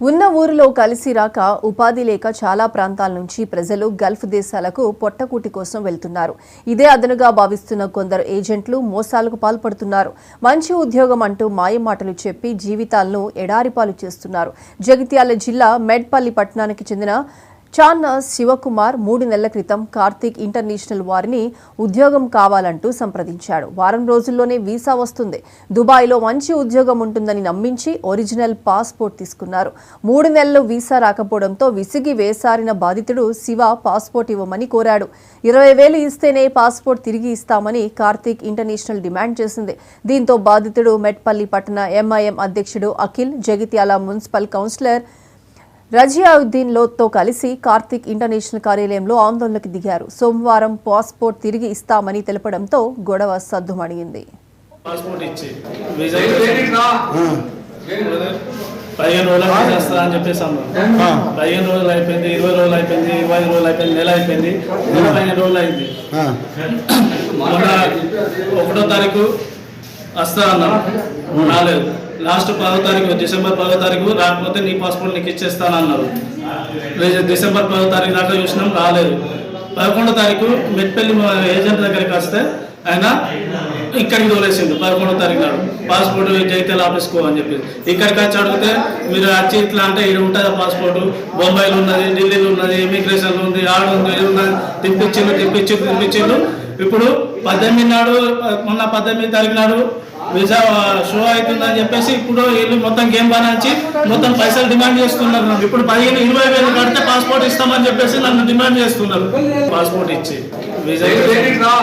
ఉన్న ఊరిలో కలిసి రాక ఉపాధి లేక చాలా ప్రాంతాల నుంచి ప్రజలు గల్ఫ్ దేశాలకు పొట్టకూటి కోసం వెళ్తున్నారు. ఇదే అదనుగా భావిస్తున్న కొందరు ఏజెంట్లు మోసాలకు పాల్పడుతున్నారు. మంచి ఉద్యోగం అంటూ మాయమాటలు చెప్పి జీవితాలను ఎడారిపాలు చేస్తున్నారు. జగిత్యాల జిల్లా మెడ్పల్లి పట్టణానికి చెందిన చాన్న శివకుమార్ 3 నెలల క్రితం కార్తిక్ ఇంటర్నేషనల్ వారిని ఉద్యోగం కావాలంటూ సంప్రదించాడు. వారం రోజుల్లోనే వీసా వస్తుంది, దుబాయ్లో మంచి ఉద్యోగం ఉంటుందని నమ్మించి ఒరిజినల్ పాస్పోర్ట్ తీసుకున్నారు. 3 నెలలు వీసా రాకపోవడంతో విసిగి వేసారిన బాధితుడు శివ పాస్పోర్ట్ ఇవ్వమని కోరాడు. 20,000 ఇస్తేనే పాస్పోర్ట్ తిరిగి ఇస్తామని కార్తిక్ ఇంటర్నేషనల్ డిమాండ్ చేసింది. దీంతో బాధితుడు మెట్పల్లి పట్టణ ఎంఐఎం అధ్యక్షుడు అఖిల్, జగిత్యాల మున్సిపల్ కౌన్సిలర్ రజియావుద్దీన్ లోతో కలిసి కార్తిక్ ఇంటర్నేషనల్ కార్యాలయంలో ఆందోళనకు దిగారు. సోమవారం పాస్పోర్ట్ తిరిగి ఇస్తామని తెలపడంతో గొడవ సద్దుమణిగింది. 15 రోజులు చేస్తా అని చెప్పేసి అన్నారు. 15 రోజులు అయిపోయింది, 20 రోజులు అయిపోయింది, 25 రోజులు అయిపోయింది, నెల అయిపోయింది, 15 రోజులు అయింది. మొన్న 1వ తారీఖు వస్తా అన్నారు, రాలేదు. లాస్ట్ 10వ తారీఖు, డిసెంబర్ 10వ తారీఖు రాకపోతే నీ పాస్పోర్ట్ నీకు ఇచ్చేస్తానన్నారు. డిసెంబర్ 10వ తారీఖు దాకా చూసినాం, రాలేదు. 11వ తారీఖు మెట్పల్లి ఏజెంట్ దగ్గరికి వస్తే ఆయన ఇక్కడికి తోలేసిండు. 11వ తారీఖు నాడు పాస్పోర్ట్ జైత్యాల ఆఫీస్కో అని చెప్పి ఇక్కడికి వచ్చి అడిగితే మీరు వచ్చి ఇట్లా అంటే ఇది ఉంటుంది పాస్పోర్ట్, బొంబాయిలో ఉన్నది, ఢిల్లీలో ఉన్నది, ఇమిగ్రేషన్లో ఉంది, ఆడ ఉంది, ఇది ఉన్నది, తిప్పించిండు. ఇప్పుడు 18 నాడు, మొన్న 18 తారీఖు నాడు వీసా షో అవుతుందని చెప్పేసి ఇప్పుడు వీళ్ళు మొత్తం గేమ్ బానించి మొత్తం పైసలు డిమాండ్ చేస్తున్నారు. ఇప్పుడు 15-20 కడితే పాస్పోర్ట్ ఇస్తామని చెప్పేసి నన్ను డిమాండ్ చేస్తున్నారు. పాస్పోర్ట్ ఇచ్చి వీసా